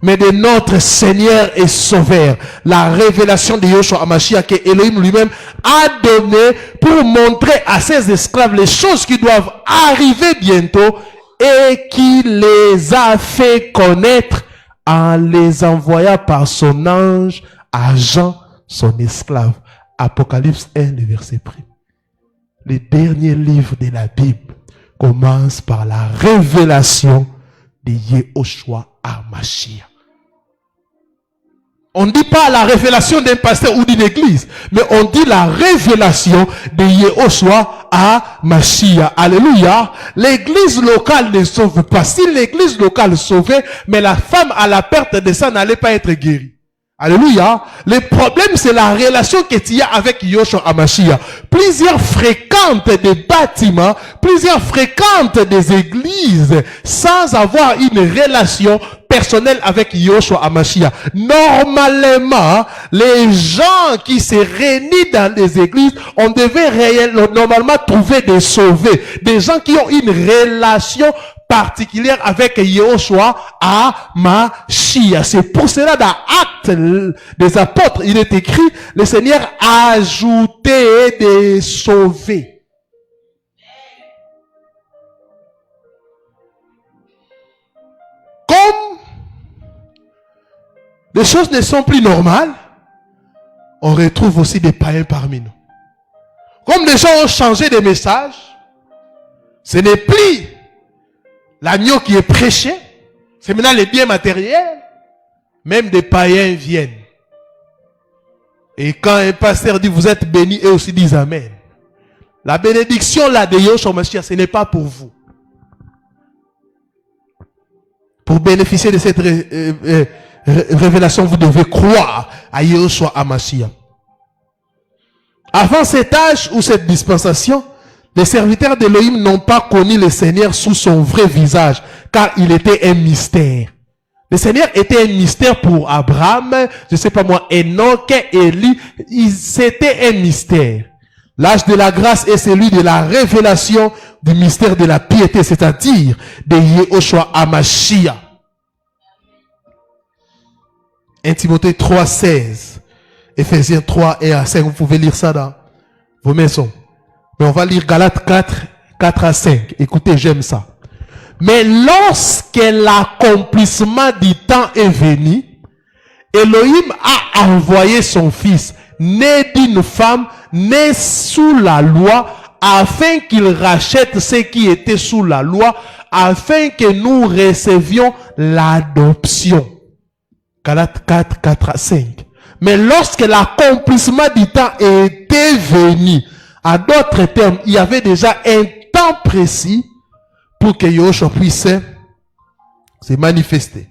mais de notre Seigneur et Sauveur. La révélation de Yehoshua HaMashiach que Elohim lui-même a donné pour montrer à ses esclaves les choses qui doivent arriver bientôt et qui les a fait connaître en les envoyant par son ange à Jean, son esclave. Apocalypse 1, le verset 1. Le dernier livre de la Bible commence par la révélation de Yehoshua HaMashiach. On ne dit pas la révélation d'un pasteur ou d'une église, mais on dit la révélation de Yehoshua HaMashiach. Alléluia. L'église locale ne sauve pas. Si l'église locale sauvait, mais la femme à la perte de sang n'allait pas être guérie. Alléluia. Le problème, c'est la relation que tu as avec Yehoshua HaMashiach. Plusieurs fréquentent des bâtiments, plusieurs fréquentent des églises sans avoir une relation personnelle avec Yehoshua HaMashiach. Normalement, les gens qui se réunissent dans les églises, on devait normalement trouver des sauvés, des gens qui ont une relation particulière avec Yehoshua HaMashiach. C'est pour cela dans Actes des Apôtres, il est écrit, le Seigneur a ajouté des sauvés. Comme les choses ne sont plus normales, on retrouve aussi des païens parmi nous. Comme les gens ont changé de message, ce n'est plus l'agneau qui est prêché, c'est maintenant les biens matériels. Même des païens viennent. Et quand un pasteur dit vous êtes bénis, eux aussi disent Amen. La bénédiction là de Yehoshua HaMashiach, ce n'est pas pour vous. Pour bénéficier de cette révélation, vous devez croire à Yehoshua HaMashiach. Avant cet âge ou cette dispensation, les serviteurs d'Elohim n'ont pas connu le Seigneur sous son vrai visage, car il était un mystère. Le Seigneur était un mystère pour Abraham, je sais pas moi, Enoch, Élie, c'était un mystère. L'âge de la grâce est celui de la révélation du mystère de la piété, c'est-à-dire de Yehoshua HaMashiach. 1 Timothée 3, 16. Éphésiens 3 et à 5, vous pouvez lire ça dans vos maisons. Mais on va lire Galates 4, 4 à 5. Écoutez, j'aime ça. Mais lorsque l'accomplissement du temps est venu, Elohim a envoyé son fils, né d'une femme, né sous la loi, afin qu'il rachète ceux qui étaient sous la loi, afin que nous recevions l'adoption. Galates 4, 4 à 5. Mais lorsque l'accomplissement du temps était venu, à d'autres termes, il y avait déjà un temps précis pour que Yahushua puisse se manifester.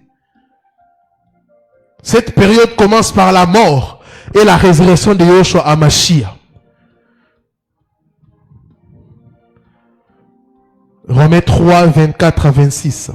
Cette période commence par la mort et la résurrection de Yahushua HaMashiach. Romains 3, 24 à 26.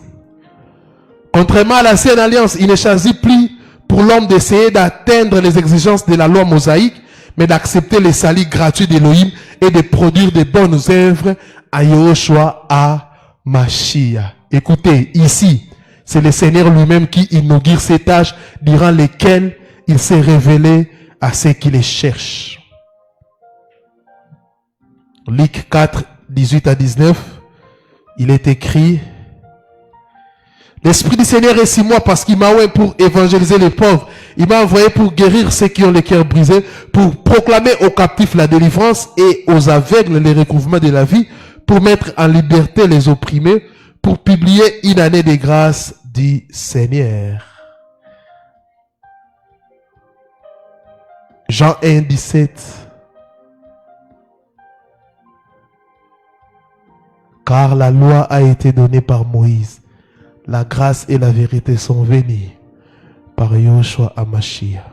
Contrairement à l'ancienne alliance, il ne choisit plus pour l'homme d'essayer d'atteindre les exigences de la loi mosaïque, mais d'accepter les salis gratuits d'Elohim et de produire de bonnes œuvres à Yahushua HaMashiach. Écoutez, ici, c'est le Seigneur lui-même qui inaugure ces tâches durant lesquelles il s'est révélé à ceux qui les cherchent. Luc 4, 18 à 19, il est écrit: l'Esprit du Seigneur est sur moi parce qu'il m'a envoyé pour évangéliser les pauvres. Il m'a envoyé pour guérir ceux qui ont les cœurs brisés, pour proclamer aux captifs la délivrance et aux aveugles les recouvrements de la vie, pour mettre en liberté les opprimés, pour publier une année de grâce du Seigneur. Jean 1, 17. Car la loi a été donnée par Moïse. La grâce et la vérité sont venues par Yahushua HaMashiach.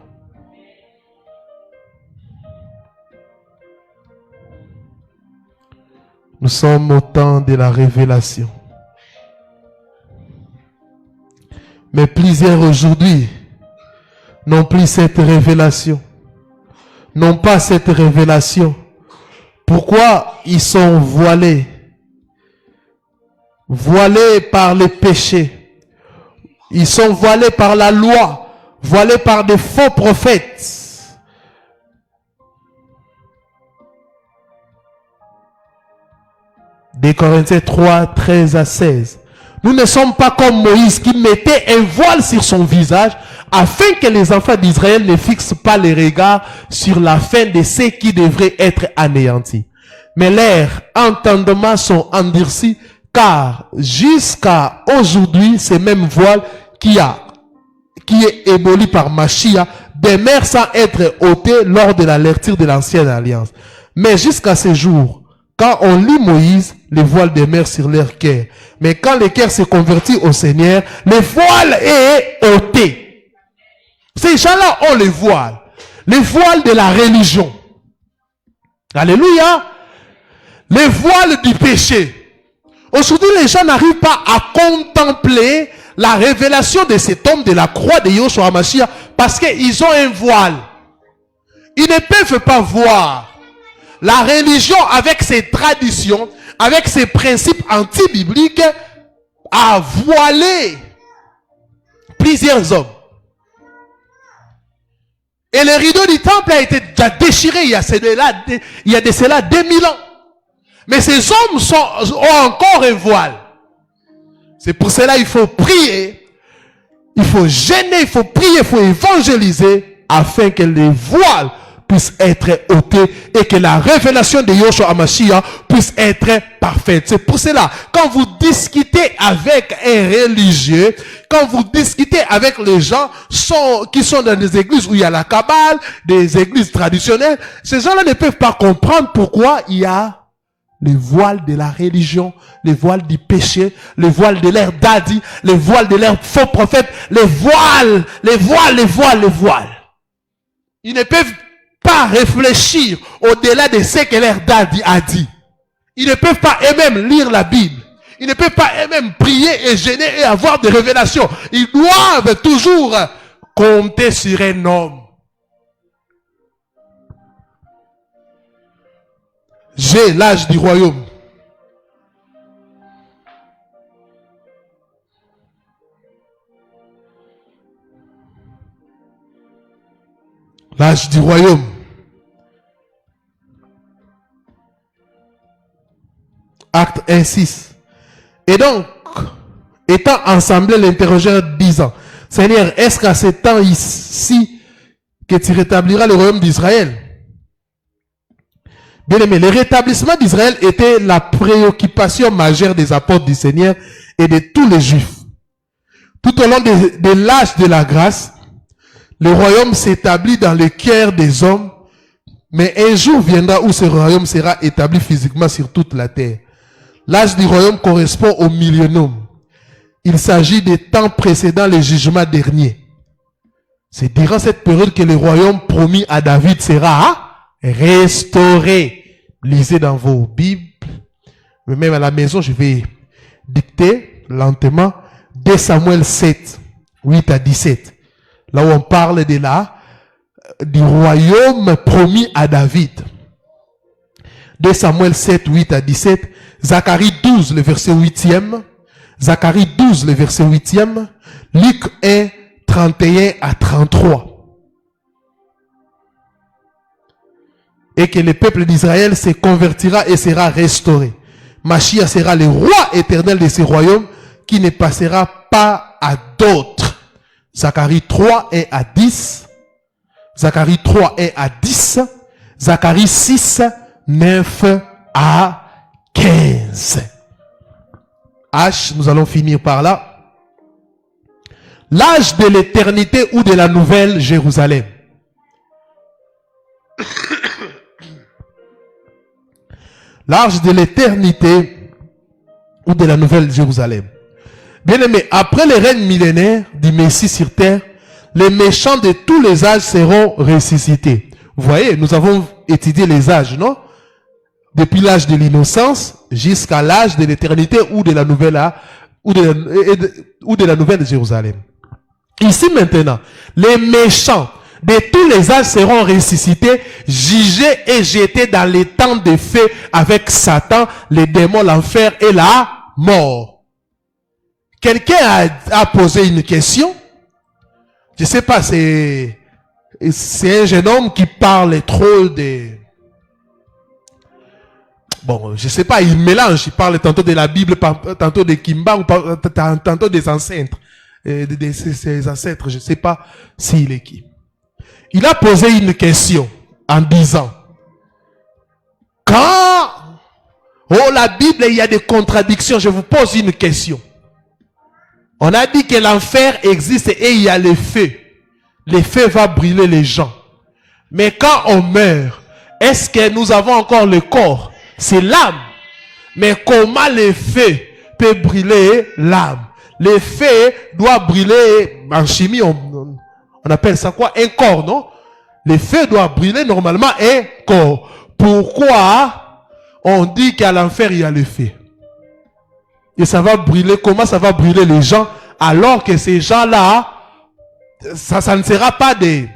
Nous sommes au temps de la révélation. Mais plusieurs aujourd'hui n'ont plus cette révélation. N'ont pas cette révélation. Pourquoi ils sont voilés? Voilés par les péchés. Ils sont voilés par la loi, voilés par des faux prophètes. Des Corinthiens 3, 13 à 16. Nous ne sommes pas comme Moïse qui mettait un voile sur son visage afin que les enfants d'Israël ne fixent pas les regards sur la fin de ceux qui devraient être anéantis. Mais leurs entendements sont endurcis, car jusqu'à aujourd'hui, ce même voile qui est éboli par Mashiach demeure sans être ôté lors de la lecture de l'ancienne alliance. Mais jusqu'à ce jour, quand on lit Moïse, le voile demeure sur leur cœur. Mais quand le cœur se convertit au Seigneur, le voile est ôté. Ces gens-là ont le voile de la religion. Alléluia. Le voile du péché. Aujourd'hui, les gens n'arrivent pas à contempler la révélation de cet homme de la croix de Yahushua HaMashiach parce qu'ils ont un voile. Ils ne peuvent pas voir la religion avec ses traditions, avec ses principes anti-bibliques, a voilé plusieurs hommes. Et le rideau du temple a été déjà déchiré il y a de cela 2000 ans. Mais ces hommes ont encore un voile. C'est pour cela qu'il faut prier, il faut gêner, il faut prier, il faut évangéliser afin que les voiles puissent être ôtés et que la révélation de Yahushua HaMashiach puisse être parfaite. C'est pour cela, quand vous discutez avec un religieux, quand vous discutez avec les gens qui sont dans des églises où il y a la Kabbale, des églises traditionnelles, ces gens-là ne peuvent pas comprendre pourquoi il y a les voiles de la religion, les voiles du péché, les voiles de l'air daddy, les voiles de l'air faux prophète, les voiles. Ils ne peuvent pas réfléchir au-delà de ce que leur daddy a dit. Ils ne peuvent pas eux-mêmes lire la Bible. Ils ne peuvent pas eux-mêmes prier et gêner et avoir des révélations. Ils doivent toujours compter sur un homme. J'ai l'âge du royaume. L'âge du royaume. Acte 1:6. Et donc, étant ensemble, l'interrogeur disant, Seigneur, est-ce qu'à ce temps ici que tu rétabliras le royaume d'Israël? Bien aimé, le rétablissement d'Israël était la préoccupation majeure des apôtres du Seigneur et de tous les Juifs. Tout au long de l'âge de la grâce, le royaume s'établit dans le cœur des hommes, mais un jour viendra où ce royaume sera établi physiquement sur toute la terre. L'âge du royaume correspond au millénium. Il s'agit des temps précédant le jugement dernier. C'est durant cette période que le royaume promis à David sera restauré. Lisez dans vos Bibles. Mais même à la maison, je vais dicter lentement 2 Samuel 7, 8 à 17. Là où on parle du royaume promis à David. 2 Samuel 7, 8 à 17. Zacharie 12, le verset 8e. Zacharie 12, le verset 8e. Luc 1, 31 à 33. Et que le peuple d'Israël se convertira et sera restauré. Machia sera le roi éternel de ce royaume qui ne passera pas à d'autres. Zacharie 3, 1 à 10. Zacharie 3, 1 à 10. Zacharie 6, 9 à 15. H, nous allons finir par là. L'âge de l'éternité ou de la nouvelle Jérusalem. L'âge de l'éternité ou de la nouvelle Jérusalem. Bien aimé, après le règne millénaire du Messie sur terre, les méchants de tous les âges seront ressuscités. Vous voyez, nous avons étudié les âges, non? Depuis l'âge de l'innocence jusqu'à l'âge de l'éternité ou de la nouvelle ou de la nouvelle Jérusalem. Ici maintenant, les méchants de tous les âges seront ressuscités, jugés et jetés dans les temps de feu avec Satan, les démons, l'enfer et la mort. Quelqu'un a posé une question. Je ne sais pas, c'est un jeune homme qui parle trop de... Bon, je ne sais pas, il mélange, il parle tantôt de la Bible, tantôt de Kimba, ou tantôt des ancêtres, de ses ancêtres, je ne sais pas s'il est qui. Il a posé une question en disant, quand, la Bible, il y a des contradictions, je vous pose une question. On a dit que l'enfer existe et il y a le feu. Le feu va brûler les gens. Mais quand on meurt, est-ce que nous avons encore le corps? C'est l'âme. Mais comment le feu peut brûler l'âme? Le feu doit brûler, en chimie, on appelle ça quoi? Un corps, non? Le feu doit brûler normalement un corps. Pourquoi on dit qu'à l'enfer il y a le feu? Et ça va brûler, comment ça va brûler les gens alors que ces gens-là, ça ne sera pas des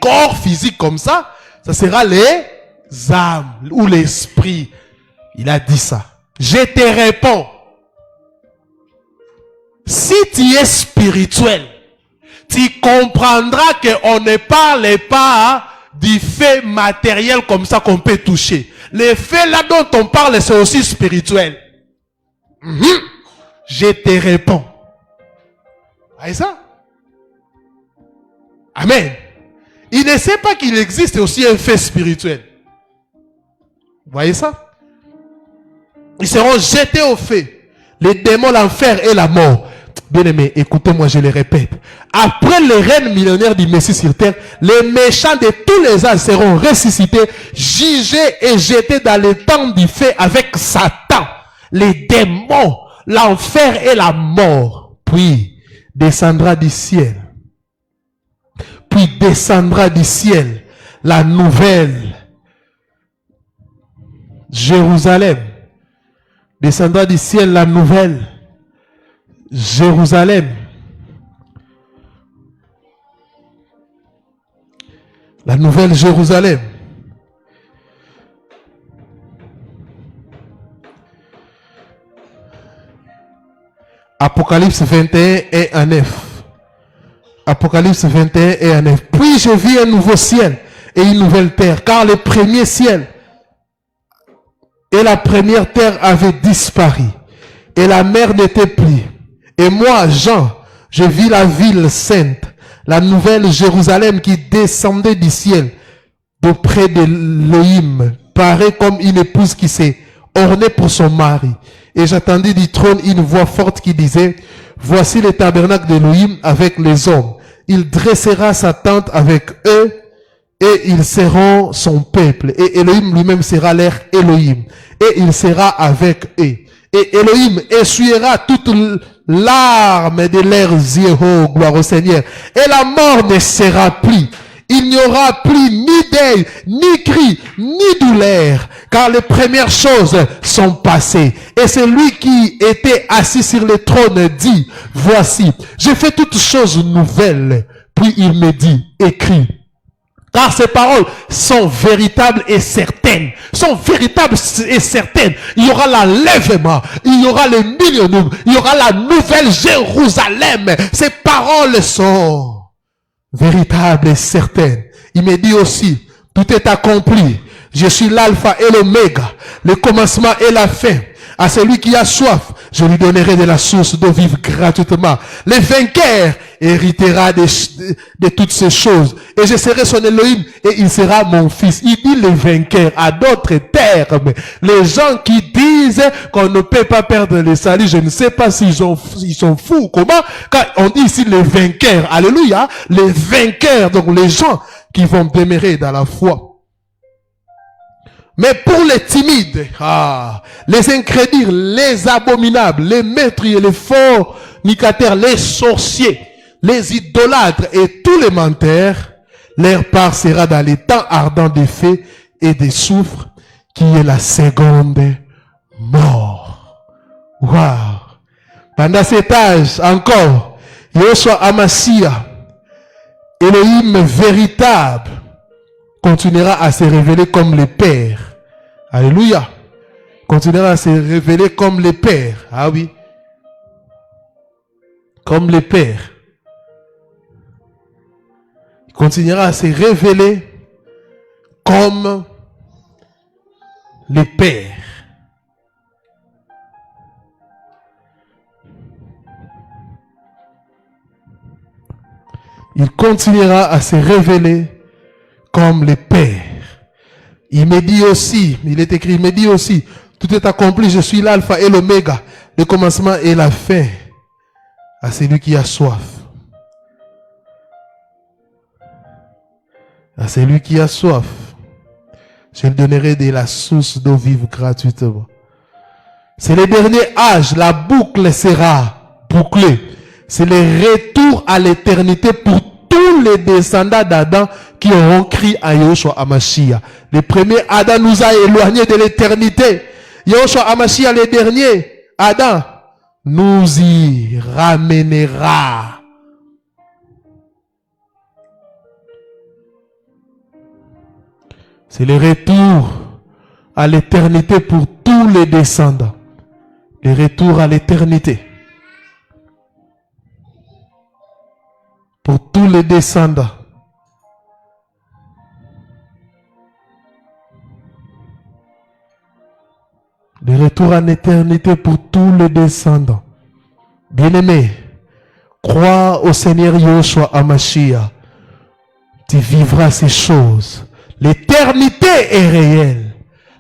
corps physiques comme ça, ça sera les âmes ou l'esprit. Il a dit ça. Je te réponds. Si tu es spirituel, tu comprendras qu'on ne parle pas du fait matériel comme ça qu'on peut toucher. Le fait là dont on parle, c'est aussi spirituel. Je te réponds. Voyez ça? Amen. Il ne sait pas qu'il existe aussi un fait spirituel. Vous voyez ça? Ils seront jetés au feu. Les démons, l'enfer et la mort. Bien aimé, écoutez-moi, je le répète. Après le règne millénaire du Messie sur terre, les méchants de tous les âges seront ressuscités, jugés et jetés dans le temps du feu avec Satan, les démons, l'enfer et la mort. Puis descendra du ciel. Puis descendra du ciel la nouvelle Jérusalem. Descendra du ciel la nouvelle Jérusalem. La nouvelle Jérusalem. Apocalypse 21 et 9. Apocalypse 21 et 1. Puis je vis un nouveau ciel et une nouvelle terre, car le premier ciel et la première terre avaient disparu, et la mer n'était plus. Et moi, Jean, je vis la ville sainte, la nouvelle Jérusalem qui descendait du ciel, d'auprès de l'Élohim, pareil comme une épouse qui s'est ornée pour son mari. Et j'attendis du trône une voix forte qui disait, voici le tabernacle d'Élohim avec les hommes. Il dressera sa tente avec eux et ils seront son peuple. Et Elohim lui-même sera leur Elohim. Et il sera avec eux. Et Elohim essuiera toute larme de leurs yeux. Oh, gloire au Seigneur. Et la mort ne sera plus. Il n'y aura plus ni deuil, ni cri, ni douleur, car les premières choses sont passées. Et celui qui était assis sur le trône dit, voici, j'ai fait toutes choses nouvelles. Puis il me dit, écris. Car ces paroles sont véritables et certaines. Sont véritables et certaines. Il y aura l'enlèvement. Il y aura le millénaire. Il y aura la nouvelle Jérusalem. Ces paroles sont véritable et certaine. Il me dit aussi, tout est accompli. Je suis l'alpha et l'oméga, le commencement et la fin. À celui qui a soif, je lui donnerai de la source d'eau vive gratuitement. Le vainqueur héritera de toutes ces choses. Et je serai son Elohim et il sera mon fils. Il dit le vainqueur à d'autres termes. Les gens qui disent qu'on ne peut pas perdre le salut, je ne sais pas s'ils sont fous. Comment? Quand on dit ici les vainqueurs, alléluia, les vainqueurs, donc les gens qui vont demeurer dans la foi. Mais pour les timides, les incrédules, les abominables, les meurtriers, les fornicateurs, les sorciers, les idolâtres et tous les menteurs, leur part sera dans les temps ardents des feux et des soufres, qui est la seconde mort. Waouh! Pendant cet âge, encore, Yoshua Amashia, Elohim véritable, continuera à se révéler comme le Père. Alléluia. Continuera à se révéler comme le Père. Ah oui. Comme le Père. Il continuera à se révéler comme le Père. Il continuera à se révéler comme le Père. Il me dit aussi, il est écrit, il me dit aussi, tout est accompli, je suis l'alpha et l'oméga, le commencement et la fin, à celui qui a soif. À celui qui a soif, je lui donnerai de la source d'eau vive gratuitement. C'est le dernier âge, la boucle sera bouclée. C'est le retour à l'éternité pour tous les descendants d'Adam qui auront crié à Yoshua Amashia. Le premier Adam nous a éloignés de l'éternité. Yoshua Amashia, le dernier Adam, nous y ramènera. C'est le retour à l'éternité pour tous les descendants. Le retour à l'éternité. Pour tous les descendants. Le retour à l'éternité pour tous les descendants. Bien-aimé, crois au Seigneur Yoshua Amashia. Tu vivras ces choses. L'éternité est réelle.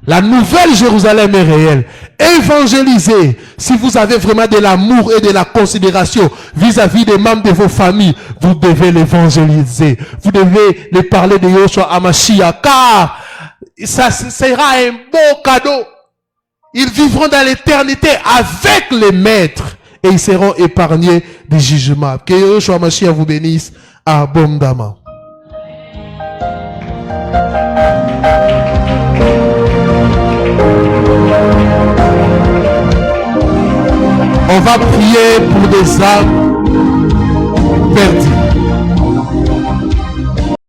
La nouvelle Jérusalem est réelle. Évangélisez. Si vous avez vraiment de l'amour et de la considération vis-à-vis des membres de vos familles, vous devez l'évangéliser. Vous devez les parler de Yoshua Amashia, car ça sera un beau cadeau. Ils vivront dans l'éternité avec les maîtres et ils seront épargnés du jugement. Que Yoshua Amashia vous bénisse abondamment. On va prier pour des âmes perdues.